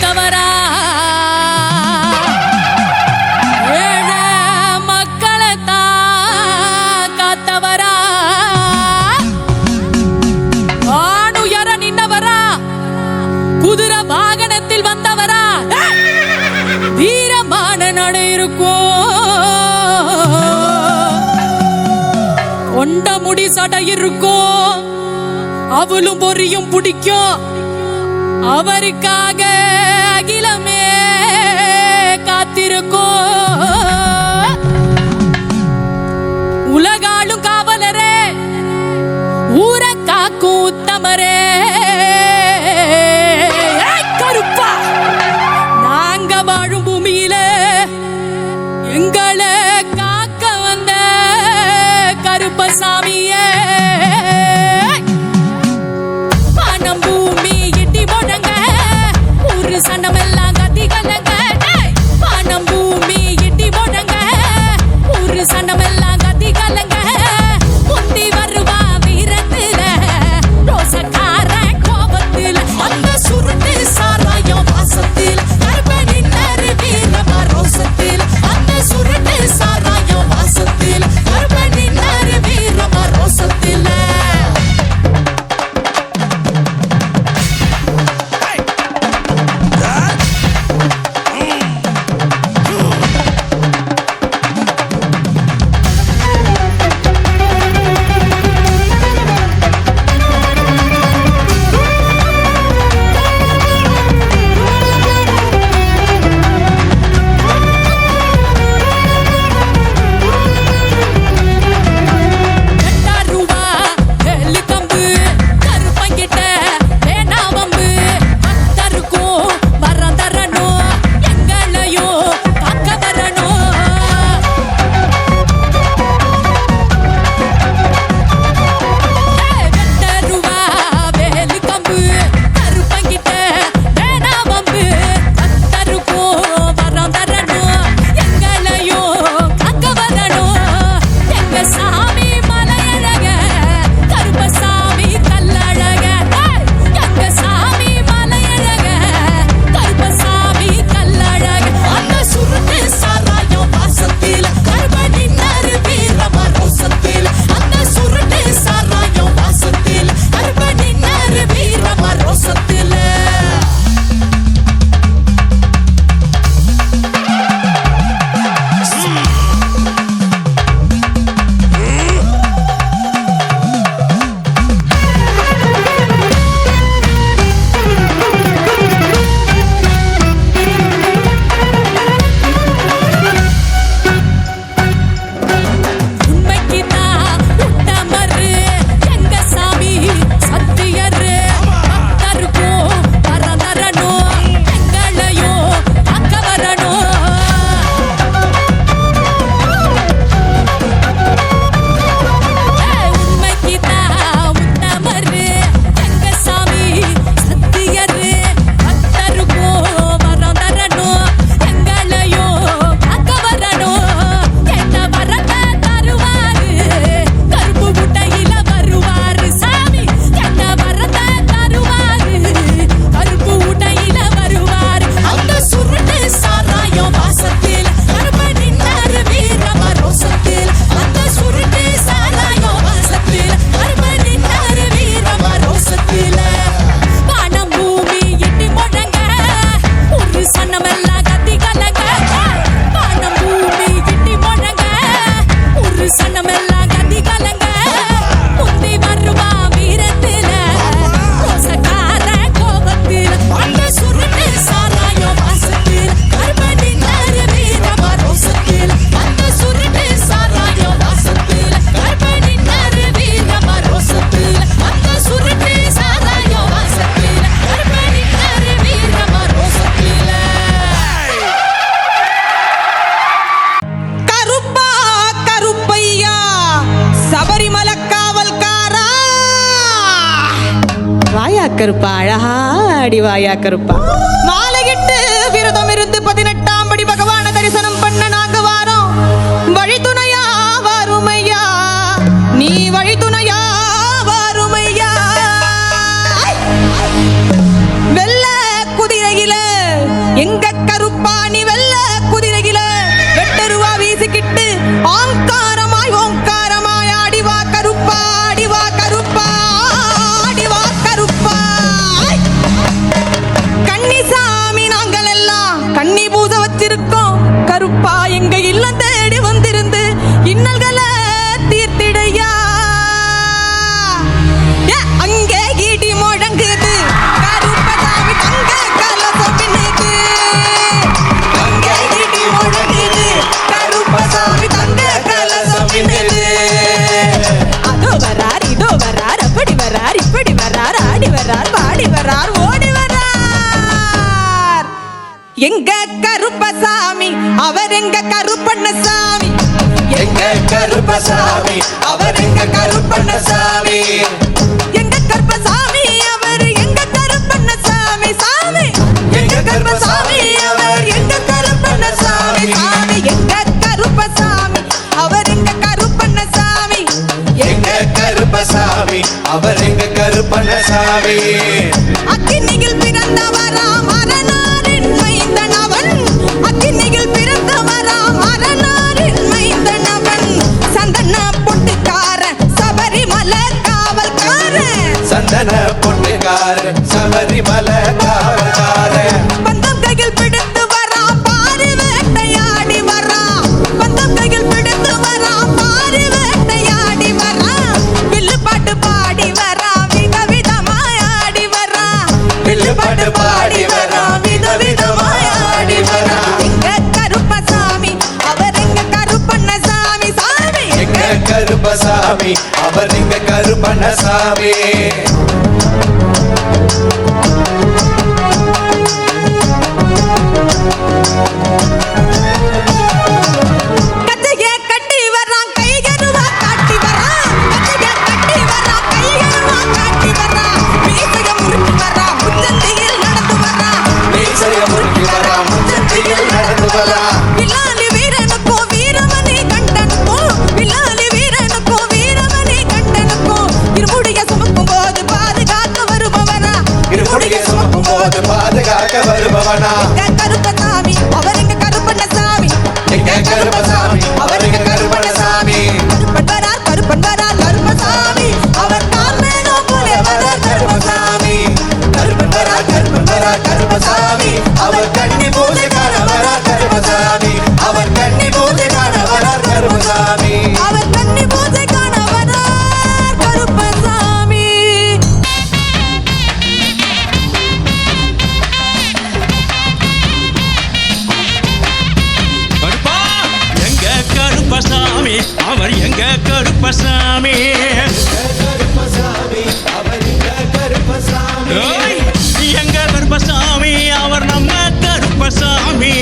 காத்தவரா ஏழ மக்களைத்தான் காத்தவரா ஆணுயர நின்னவரா குதிரை வாகனத்தில் வந்தவரா வீரமான நடை இருக்கும் கொண்ட முடி சடை இருக்கும் அவளும் பொரியும் பிடிக்கும் அவருக்காக அகிலமே காத்திருக்கும் உலகாளும் காவலரே ஊர காக்கும் உத்தமரே கருப்பா நாங்க வாழும் பூமியில எங்களை காக்க வந்த கருப்பசாமியே வானம் பூமி இடி முழங்க ஒரு சனமெல்லாம் கத்தி கலங்க வானம் பூமி இடி முழங்க ஒரு சனமெல்லாம் கத்தி கலங்க முந்தி வருவா வீரத்துல ரோசக்கார கோபத்துல அந்த சுருட்டு சாராயம் வாசத்தில் கருப்பனின் வீரமா ரோசத்தில் அந்த சுருட்டு சாராயம் வாசத்தில் கருப்பனின் வீரமா ரோசத்தில் கருப்பா அழகா அடிவாயா கருப்பா மாலையிட்டு விரதம் இருந்து 18ஆம் படி பகவான தரிசனம் பண்ண நாங்க வாரோம் வழித்துணையா வருமையா நீ வழித்துணையா வருமையா வெள்ள குதிரையில எங்க கருப்பசாமி அவர் எங்க கருப்பண்ணசாமி, எங்க கருப்பசாமி அவர் எங்க கருப்பண்ணசாமி, எங்க கருப்பசாமி அவர் எங்க கருப்பண்ணசாமி சாமி, எங்க கருப்பசாமி அவர் எங்க கருப்பண்ணசாமி சாமி, எங்க கருப்பசாமி அவர் எங்க கருப்பண்ணசாமி, எங்க கருப்பசாமி அவர் எங்க கருப்பண்ணசாமி. அக்கினியில் பிறந்தவராம் அரணாரின் மைந்தன் அவன், அக்கினியில் பிறந்தவராம் அரணாரின் மைந்தன் அவன், சந்தன பொட்டுக்காரன் சபரிமலை காவல்காரன், சந்தன பொட்டுக்காரன் சபரிமலை காவல்காரன், பந்தம் கையில் பிடித்து வரான் பாரி வேட்டையாடி வரான், பந்தம் கையில் பிடித்து வரான் பாரி வேட்டையாடி வரான், வில்லு பாட்டு பாடி வரான் விதவிதமாய் ஆடி வரான், வில்லு பாட்டு பாடி வரான் விதவிதமாய் ஆடி வரான். எங்க கருப்பசாமி அவர் எங்க கருப்பண்ணசாமி சாமி, எங்க கருப்பசாமி அவர் எங்க கருப்பண்ணசாமி. கச்சைய கட்டி வரான் கைகருவா காட்டி வரான், கச்சைய கட்டி வரான் கைகருவா காட்டி வரான், மீசைய முறுக்கி வரான் முச்சந்தியில் நடந்து வரான், மீசைய முறுக்கி வரான் முச்சந்தியில் நடந்து வரான். வில்லாலி வீரனுக்கும் வீரமணி கண்டனுக்கும், வில்லாலி வீரனுக்கும் வீரமணி கண்டனுக்கும், இருமுடிய சுமக்கும் போது பாதுகாக்க வருபவனா, இருமுடிய சுமக்கும் போது பாதுகாக்க வருபவனா, எங்க கருப்பசாமி அவர் எங்க கருப்பண்ணசாமி, எங்க கருப்பசாமி அவர் எங்க கருப்பண்ணசாமி. கருப்பன் வரார் கருப்பசாமி, அவர் கால் மேகம் போலே வரார் கருப்பசாமி, கருப்பன் வரார் கருப்பசாமி, அவர் கன்னி பூஜை காண வரார் கருப்பசாமி, அவர் கன்னி பூஜை காண வரார் கருப்பசாமி. அவர் கன்னி பூஜை காண வரார் கருப்பசாமி. கருப்பா எங்க கருப்பசாமி அவர் எங்க கருப்பசாமி, கருப்பசாமி அவர் எங்க கருப்பசாமி, ஓய், எங்க கருப்பசாமி அவர் நம்ம கருப்பசாமி,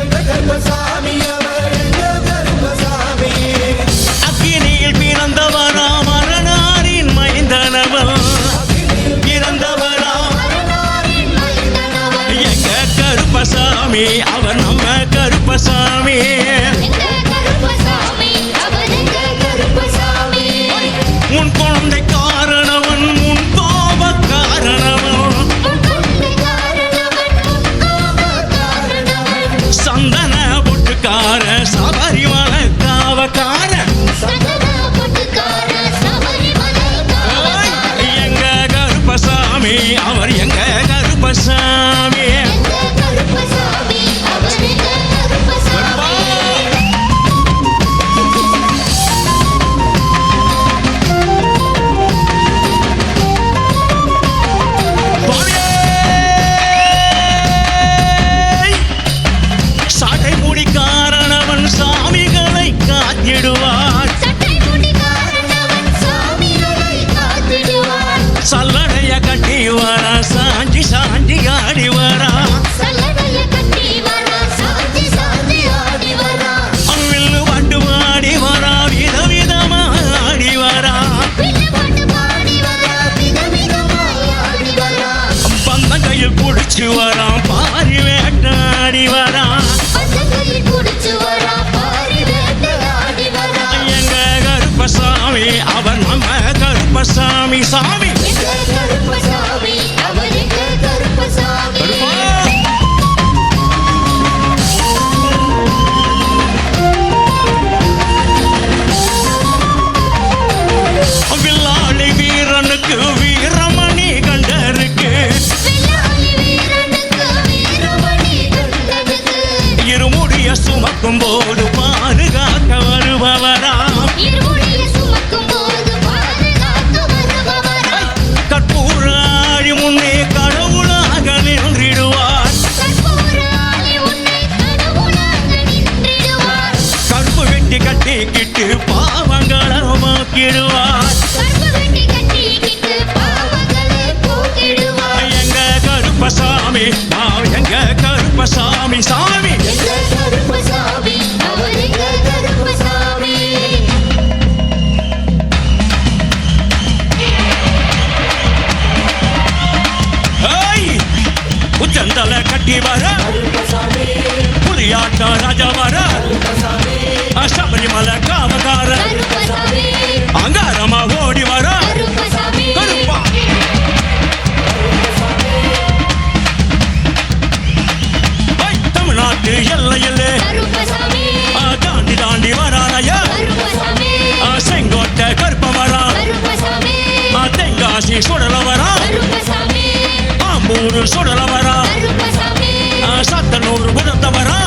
எங்க கருப்பசாமி அவர் எங்க கருப்பசாமி. அக்கினியில் பிறந்தவரா மரணாரின் மைந்தனவன், பிறந்தவரா எங்க கருப்பசாமி அவர் நம்ம கருப்பசாமி, உன் குழந்தை காரணவன் உன் கோப காரணவன், சந்தன பொட்டுக்கார சபரிமலை காவக்கார, எங்க கருப்பசாமி அவர் எங்க கருப்பசாமி. கருப்பா! சாட்டை மூடி காரணவன் சாமிகளை காத்திடுவார், சல்லடைய கட்டி வரா சாஞ்சி சாஞ்சி ஆடி வரா, வில்லு பாட்டு பாடி வரா விதவிதமா ஆடி வரா, பந்த கையில் குடிச்சு வரா பாரி வேட்டாடி வரா, எங்க கருப்பசாமி அவர் நம்ம கருப்பசாமி சாமி. கருப்பா! வில்லாளி வீரனுக்கு வீரமணி கண்டருக்கு, இருமுடிய சுமக்கும் போது பாதுகாக்க வருபவரா, கற்பூராழி முன்னே கடவுளாக நின்றிடுவார், கற்பு வெட்டி கட்டிக்கிட்டு பாவங்களை போக்கிடுவார், எங்க கருப்பசாமி எங்க கருப்ப கருப்பசாமி சாமி எங்க கருப்பசாமி அவர் எங்க கருப்பசாமி உச்சந்தல கட்டி வர புலியாட்ட ராஜா வர சபரிமலை காவகார அங்காரமா ஓடி வர கருப்பா தமிழ்நாட்டு எல்லையிலே தாண்டி தாண்டி வரானைய செங்கோட்டை கருப்ப வரா தென்காசி சுடல வரா ஆம்பூர் சுடல வரா சத்தனூர் புதத்த வரா